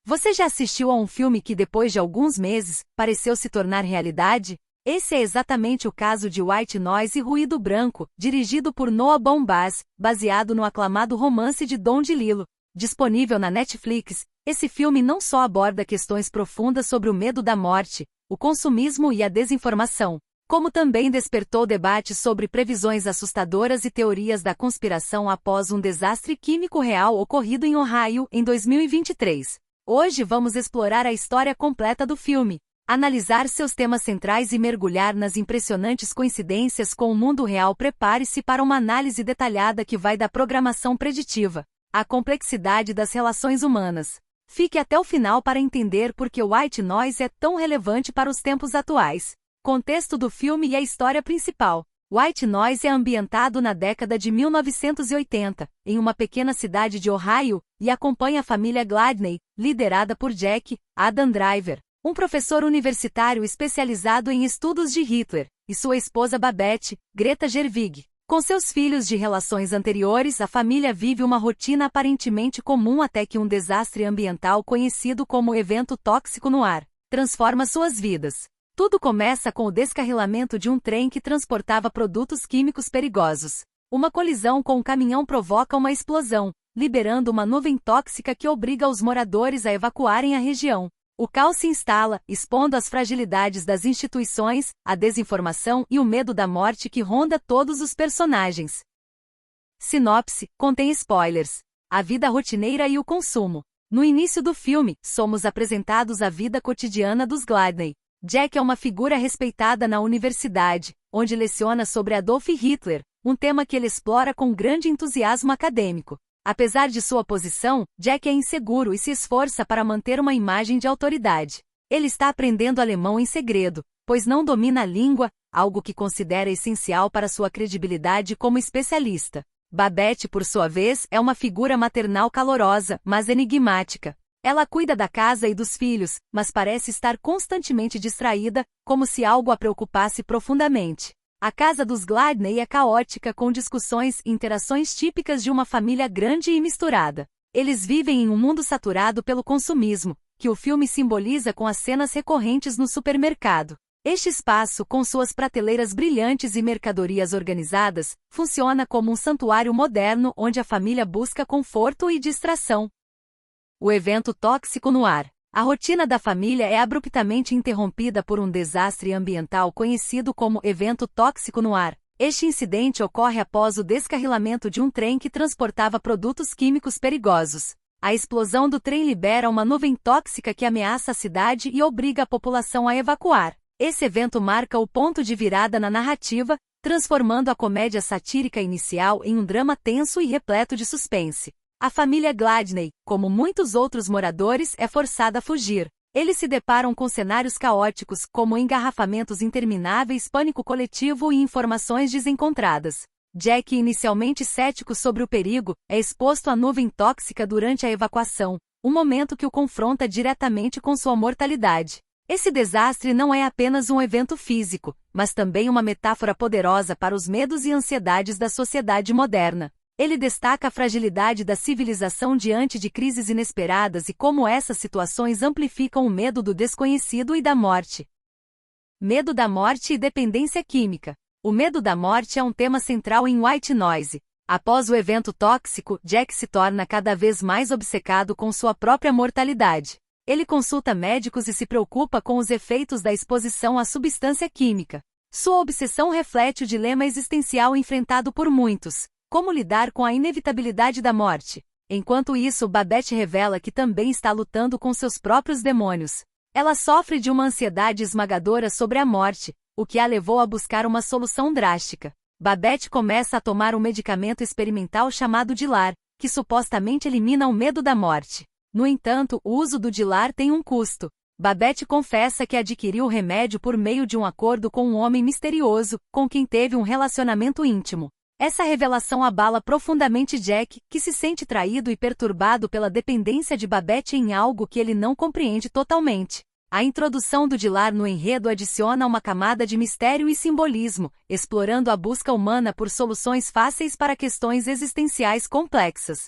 Você já assistiu a um filme que depois de alguns meses, pareceu se tornar realidade? Esse é exatamente o caso de White Noise e Ruído Branco, dirigido por Noah Baumbach, baseado no aclamado romance de Don DeLillo. Disponível na Netflix, esse filme não só aborda questões profundas sobre o medo da morte, o consumismo e a desinformação, como também despertou debates sobre previsões assustadoras e teorias da conspiração após um desastre químico real ocorrido em Ohio em 2023. Hoje vamos explorar a história completa do filme, analisar seus temas centrais e mergulhar nas impressionantes coincidências com o mundo real. Prepare-se para uma análise detalhada que vai da programação preditiva à complexidade das relações humanas. Fique até o final para entender por que White Noise é tão relevante para os tempos atuais. Contexto do filme e a história principal. White Noise é ambientado na década de 1980, em uma pequena cidade de Ohio, e acompanha a família Gladney, liderada por Jack Adam Driver, um professor universitário especializado em estudos de Hitler, e sua esposa Babette, Greta Gerwig. Com seus filhos de relações anteriores, a família vive uma rotina aparentemente comum até que um desastre ambiental conhecido como evento tóxico no ar transforma suas vidas. Tudo começa com o descarrilamento de um trem que transportava produtos químicos perigosos. Uma colisão com um caminhão provoca uma explosão, liberando uma nuvem tóxica que obriga os moradores a evacuarem a região. O caos se instala, expondo as fragilidades das instituições, a desinformação e o medo da morte que ronda todos os personagens. Sinopse: contém spoilers. A vida rotineira e o consumo. No início do filme, somos apresentados à vida cotidiana dos Gladney. Jack é uma figura respeitada na universidade, onde leciona sobre Adolf Hitler, um tema que ele explora com grande entusiasmo acadêmico. Apesar de sua posição, Jack é inseguro e se esforça para manter uma imagem de autoridade. Ele está aprendendo alemão em segredo, pois não domina a língua, algo que considera essencial para sua credibilidade como especialista. Babette, por sua vez, é uma figura maternal calorosa, mas enigmática. Ela cuida da casa e dos filhos, mas parece estar constantemente distraída, como se algo a preocupasse profundamente. A casa dos Gladney é caótica, com discussões e interações típicas de uma família grande e misturada. Eles vivem em um mundo saturado pelo consumismo, que o filme simboliza com as cenas recorrentes no supermercado. Este espaço, com suas prateleiras brilhantes e mercadorias organizadas, funciona como um santuário moderno onde a família busca conforto e distração. O evento tóxico no ar. A rotina da família é abruptamente interrompida por um desastre ambiental conhecido como evento tóxico no ar. Este incidente ocorre após o descarrilamento de um trem que transportava produtos químicos perigosos. A explosão do trem libera uma nuvem tóxica que ameaça a cidade e obriga a população a evacuar. Esse evento marca o ponto de virada na narrativa, transformando a comédia satírica inicial em um drama tenso e repleto de suspense. A família Gladney, como muitos outros moradores, é forçada a fugir. Eles se deparam com cenários caóticos, como engarrafamentos intermináveis, pânico coletivo e informações desencontradas. Jack, inicialmente cético sobre o perigo, é exposto à nuvem tóxica durante a evacuação, um momento que o confronta diretamente com sua mortalidade. Esse desastre não é apenas um evento físico, mas também uma metáfora poderosa para os medos e ansiedades da sociedade moderna. Ele destaca a fragilidade da civilização diante de crises inesperadas e como essas situações amplificam o medo do desconhecido e da morte. Medo da morte e dependência química. O medo da morte é um tema central em White Noise. Após o evento tóxico, Jack se torna cada vez mais obcecado com sua própria mortalidade. Ele consulta médicos e se preocupa com os efeitos da exposição à substância química. Sua obsessão reflete o dilema existencial enfrentado por muitos. Como lidar com a inevitabilidade da morte? Enquanto isso, Babette revela que também está lutando com seus próprios demônios. Ela sofre de uma ansiedade esmagadora sobre a morte, o que a levou a buscar uma solução drástica. Babette começa a tomar um medicamento experimental chamado Dilar, que supostamente elimina o medo da morte. No entanto, o uso do Dilar tem um custo. Babette confessa que adquiriu o remédio por meio de um acordo com um homem misterioso, com quem teve um relacionamento íntimo. Essa revelação abala profundamente Jack, que se sente traído e perturbado pela dependência de Babette em algo que ele não compreende totalmente. A introdução do Dilar no enredo adiciona uma camada de mistério e simbolismo, explorando a busca humana por soluções fáceis para questões existenciais complexas.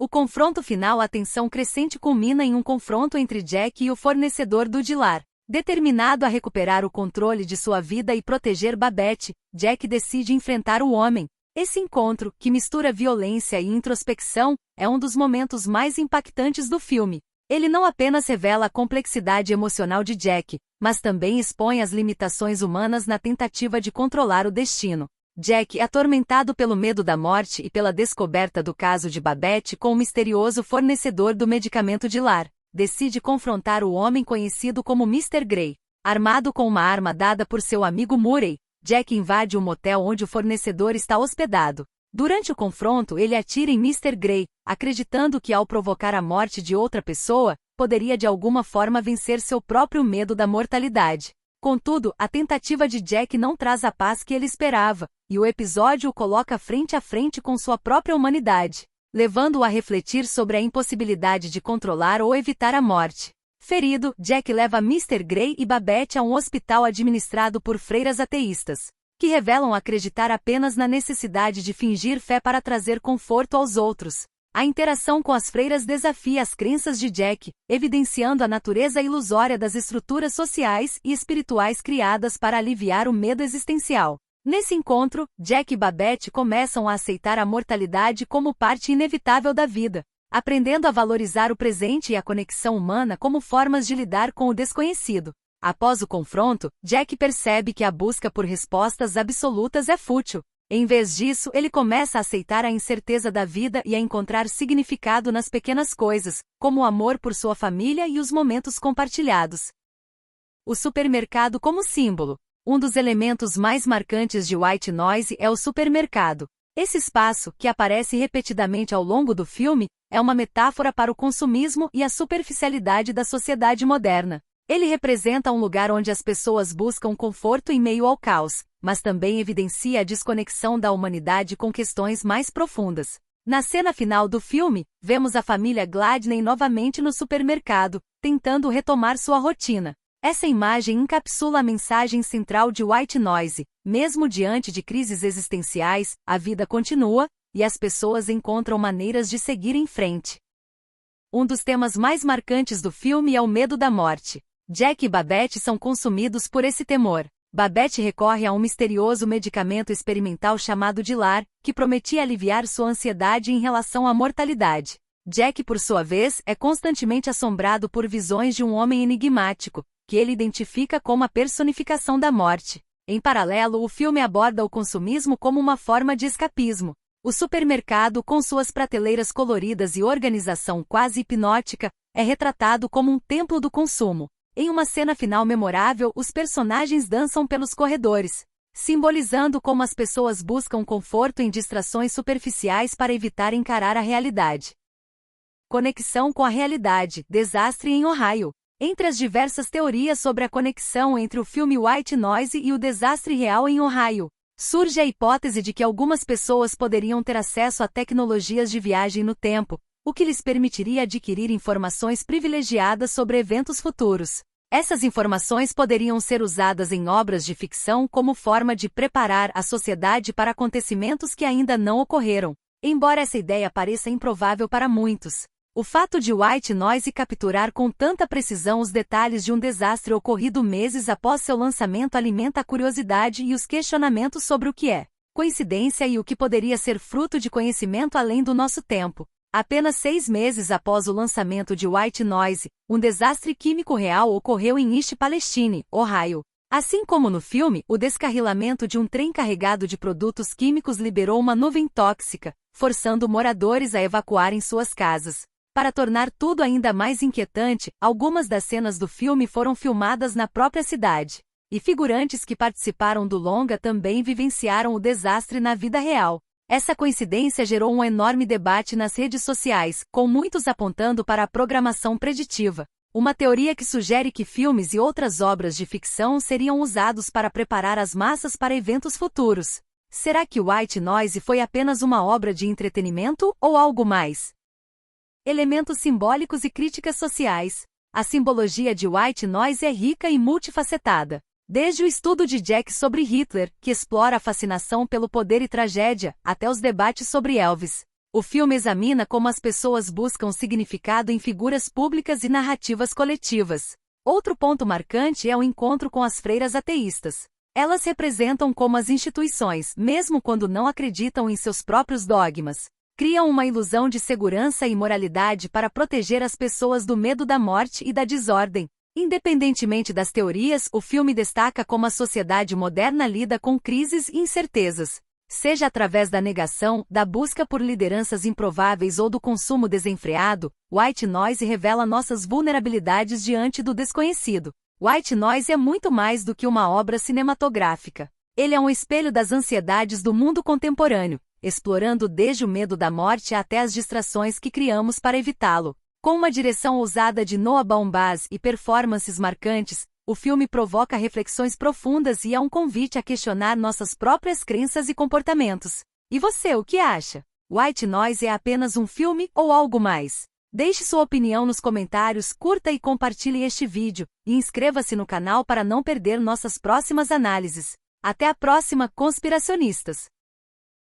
O confronto final, a tensão crescente culmina em um confronto entre Jack e o fornecedor do Dilar. Determinado a recuperar o controle de sua vida e proteger Babette, Jack decide enfrentar o homem. Esse encontro, que mistura violência e introspecção, é um dos momentos mais impactantes do filme. Ele não apenas revela a complexidade emocional de Jack, mas também expõe as limitações humanas na tentativa de controlar o destino. Jack, atormentado pelo medo da morte e pela descoberta do caso de Babette com o misterioso fornecedor do medicamento Dilar, decide confrontar o homem conhecido como Mr. Grey. Armado com uma arma dada por seu amigo Murray, Jack invade o motel onde o fornecedor está hospedado. Durante o confronto, ele atira em Mr. Grey, acreditando que ao provocar a morte de outra pessoa, poderia de alguma forma vencer seu próprio medo da mortalidade. Contudo, a tentativa de Jack não traz a paz que ele esperava, e o episódio o coloca frente a frente com sua própria humanidade, levando-o a refletir sobre a impossibilidade de controlar ou evitar a morte. Ferido, Jack leva Mr. Grey e Babette a um hospital administrado por freiras ateístas, que revelam acreditar apenas na necessidade de fingir fé para trazer conforto aos outros. A interação com as freiras desafia as crenças de Jack, evidenciando a natureza ilusória das estruturas sociais e espirituais criadas para aliviar o medo existencial. Nesse encontro, Jack e Babette começam a aceitar a mortalidade como parte inevitável da vida, aprendendo a valorizar o presente e a conexão humana como formas de lidar com o desconhecido. Após o confronto, Jack percebe que a busca por respostas absolutas é fútil. Em vez disso, ele começa a aceitar a incerteza da vida e a encontrar significado nas pequenas coisas, como o amor por sua família e os momentos compartilhados. O supermercado como símbolo. Um dos elementos mais marcantes de White Noise é o supermercado. Esse espaço, que aparece repetidamente ao longo do filme, é uma metáfora para o consumismo e a superficialidade da sociedade moderna. Ele representa um lugar onde as pessoas buscam conforto em meio ao caos, mas também evidencia a desconexão da humanidade com questões mais profundas. Na cena final do filme, vemos a família Gladney novamente no supermercado, tentando retomar sua rotina. Essa imagem encapsula a mensagem central de White Noise: mesmo diante de crises existenciais, a vida continua, e as pessoas encontram maneiras de seguir em frente. Um dos temas mais marcantes do filme é o medo da morte. Jack e Babette são consumidos por esse temor. Babette recorre a um misterioso medicamento experimental chamado Dilar, que prometia aliviar sua ansiedade em relação à mortalidade. Jack, por sua vez, é constantemente assombrado por visões de um homem enigmático, que ele identifica como a personificação da morte. Em paralelo, o filme aborda o consumismo como uma forma de escapismo. O supermercado, com suas prateleiras coloridas e organização quase hipnótica, é retratado como um templo do consumo. Em uma cena final memorável, os personagens dançam pelos corredores, simbolizando como as pessoas buscam conforto em distrações superficiais para evitar encarar a realidade. Conexão com a realidade. Desastre em Ohio. Entre as diversas teorias sobre a conexão entre o filme White Noise e o desastre real em Ohio, surge a hipótese de que algumas pessoas poderiam ter acesso a tecnologias de viagem no tempo, o que lhes permitiria adquirir informações privilegiadas sobre eventos futuros. Essas informações poderiam ser usadas em obras de ficção como forma de preparar a sociedade para acontecimentos que ainda não ocorreram. Embora essa ideia pareça improvável para muitos, o fato de White Noise capturar com tanta precisão os detalhes de um desastre ocorrido meses após seu lançamento alimenta a curiosidade e os questionamentos sobre o que é coincidência e o que poderia ser fruto de conhecimento além do nosso tempo. Apenas 6 meses após o lançamento de White Noise, um desastre químico real ocorreu em East Palestine, Ohio. Assim como no filme, o descarrilamento de um trem carregado de produtos químicos liberou uma nuvem tóxica, forçando moradores a evacuarem suas casas. Para tornar tudo ainda mais inquietante, algumas das cenas do filme foram filmadas na própria cidade. E figurantes que participaram do longa também vivenciaram o desastre na vida real. Essa coincidência gerou um enorme debate nas redes sociais, com muitos apontando para a programação preditiva, uma teoria que sugere que filmes e outras obras de ficção seriam usados para preparar as massas para eventos futuros. Será que White Noise foi apenas uma obra de entretenimento ou algo mais? Elementos simbólicos e críticas sociais. A simbologia de White Noise é rica e multifacetada. Desde o estudo de Jack sobre Hitler, que explora a fascinação pelo poder e tragédia, até os debates sobre Elvis, O filme examina como as pessoas buscam significado em figuras públicas e narrativas coletivas. Outro ponto marcante é o encontro com as freiras ateístas. Elas representam como as instituições, mesmo quando não acreditam em seus próprios dogmas, criam uma ilusão de segurança e moralidade para proteger as pessoas do medo da morte e da desordem. Independentemente das teorias, o filme destaca como a sociedade moderna lida com crises e incertezas. Seja através da negação, da busca por lideranças improváveis ou do consumo desenfreado, White Noise revela nossas vulnerabilidades diante do desconhecido. White Noise é muito mais do que uma obra cinematográfica. Ele é um espelho das ansiedades do mundo contemporâneo, explorando desde o medo da morte até as distrações que criamos para evitá-lo. Com uma direção ousada de Noah Baumbach e performances marcantes, o filme provoca reflexões profundas e é um convite a questionar nossas próprias crenças e comportamentos. E você, o que acha? White Noise é apenas um filme ou algo mais? Deixe sua opinião nos comentários, curta e compartilhe este vídeo, e inscreva-se no canal para não perder nossas próximas análises. Até a próxima, conspiracionistas!